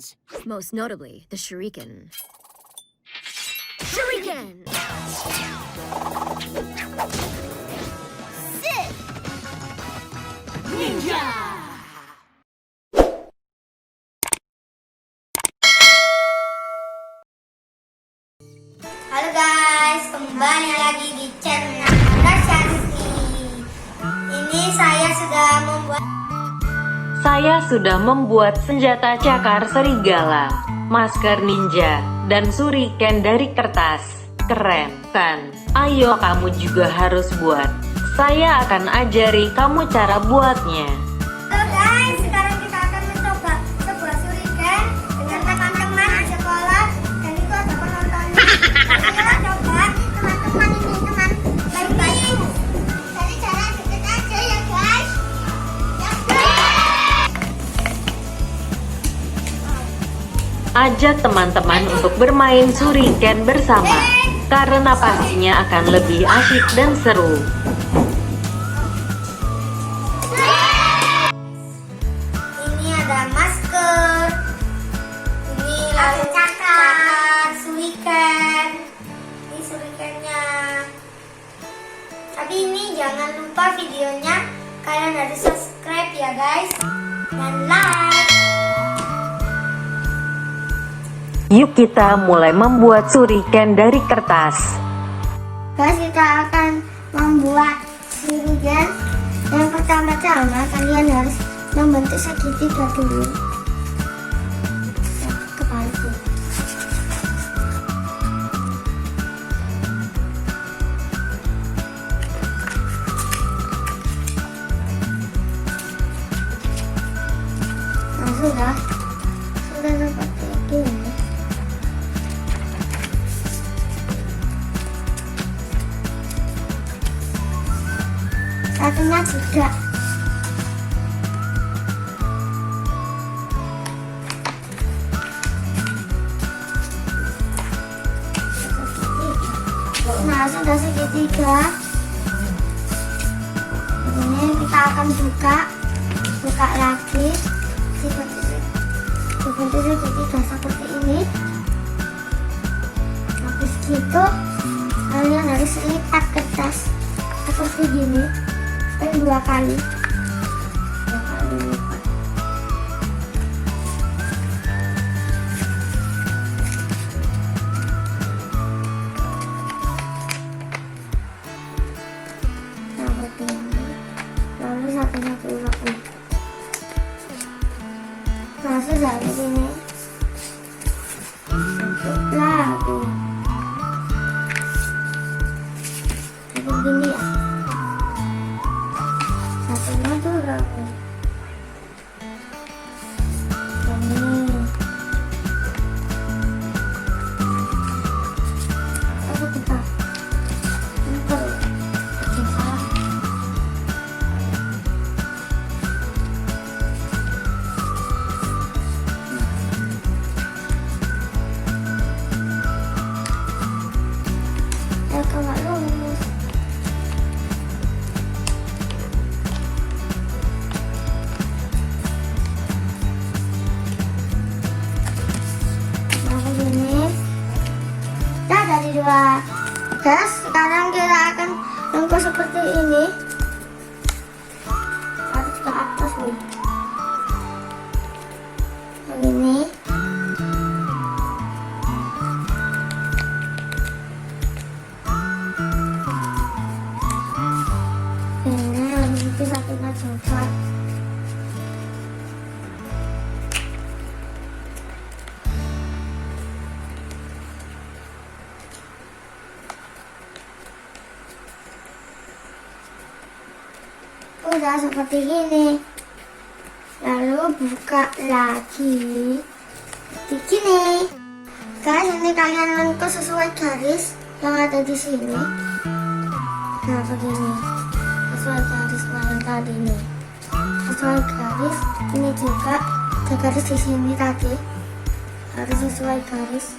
weapons, most notably the shuriken. Shuriken! Sit! Ninja! Halo guys, kembali lagi di channel Rasyanti. Ini saya sudah membuat senjata cakar serigala, masker ninja, dan shuriken dari kertas. Keren kan? Ayo kamu juga harus buat. Saya akan ajari kamu cara buatnya. Halo guys, sekarang kita akan mencoba sebuah shuriken dengan teman-teman di sekolah, dan itu ada penontonnya. Kita coba teman-teman ini, teman baik-baik. Jadi cara dikit aja ya guys. Ajak teman-teman untuk bermain shuriken bersama, karena pastinya akan lebih asyik dan seru. Ini ada masker, ini lalu cakar, shuriken, ini shurikennya. Tapi ini jangan lupa videonya kalian harus subscribe ya guys, dan like. Yuk kita mulai membuat shuriken dari kertas. Guys, kita akan membuat shuriken. Yang pertama-tama kalian harus membentuk segitiga dulu. Kepalaku. Nah, sudah seperti ini. Satunya juga. Nah, sudah segitiga. Ini kita akan buka lagi dibentuk segitiga seperti ini. Habis gitu kalian harus lipat kertas seperti gini. Dua kali lipat. Seperti ini. Lalu satunya lagi. Nah, sudah begini. Lagi. Begini ya. Satunya tuh rapi. Ini. Aku buka. Ini perlu. Bikin salah. Kalau lulus. Dua. Guys, sekarang kita akan lengkap seperti ini. Harus ke atas nih. Begini. Ini habis itu satunya juga. Udah seperti ini. Lalu buka lagi seperti gini. Guys, ini kalian lengkap sesuai garis yang ada di sini. Nah, begini. Sesuai garis yang tadi ini. Sesuai garis ini juga. Ada garis di sini tadi. Harus sesuai garis.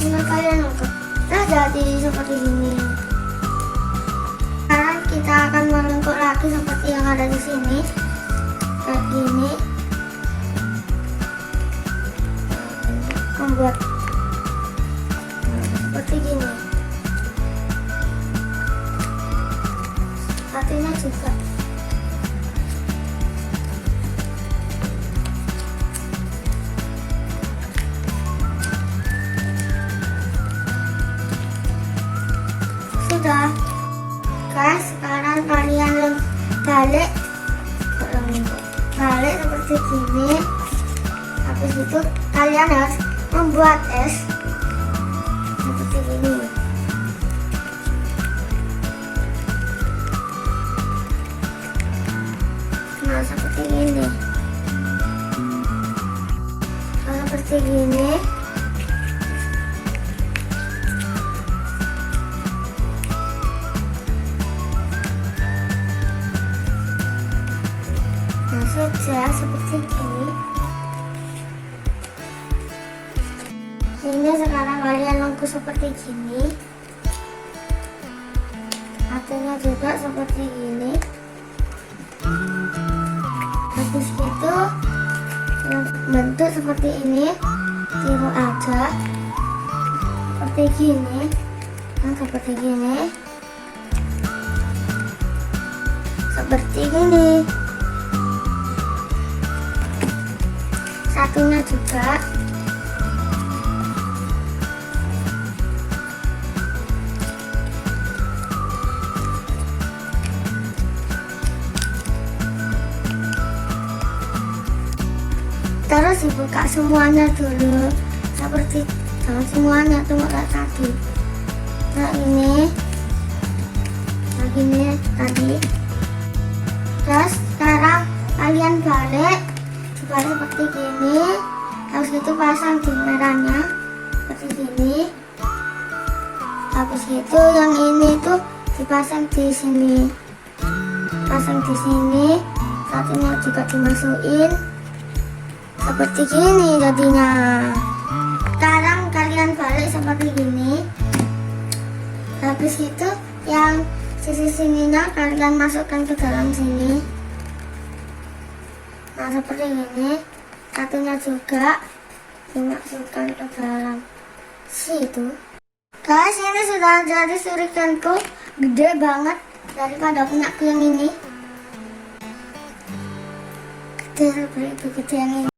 Ini kalian lengkap. Nah, jadi seperti ini. Sekarang kita akan melengkap lagi seperti yang ada di sini. Kayak gini. membuat seperti gini. Satunya juga. Sudah guys, sekarang kalian balik seperti gini. Habis itu kalian harus membuat es seperti ini. Nah, seperti ini. Nah, seperti gini. Nah, sudah seperti ini. Ini sekarang kalian lengkus seperti gini. Aturnya juga seperti gini. Habis itu bentuk seperti ini, tiru aja seperti gini. Nah, seperti gini. Seperti gini. Satunya juga. Terus dibuka semuanya dulu, seperti jangan semuanya, tunggu kayak tadi. Nah ini tadi. Terus sekarang kalian balik seperti gini. Habis itu pasang di merahnya seperti gini. Habis itu yang ini tuh dipasang di sini, pasang di sini. Satunya juga dimasukin seperti gini jadinya. Sekarang kalian balik seperti gini. Habis itu yang sisi sininya kalian masukkan ke dalam sini. Nah, seperti ini. Satunya juga dimasukkan ke dalam situ. Guys, ini sudah jadi shurikenku, gede banget daripada punyaku yang ini. Gede yang ini.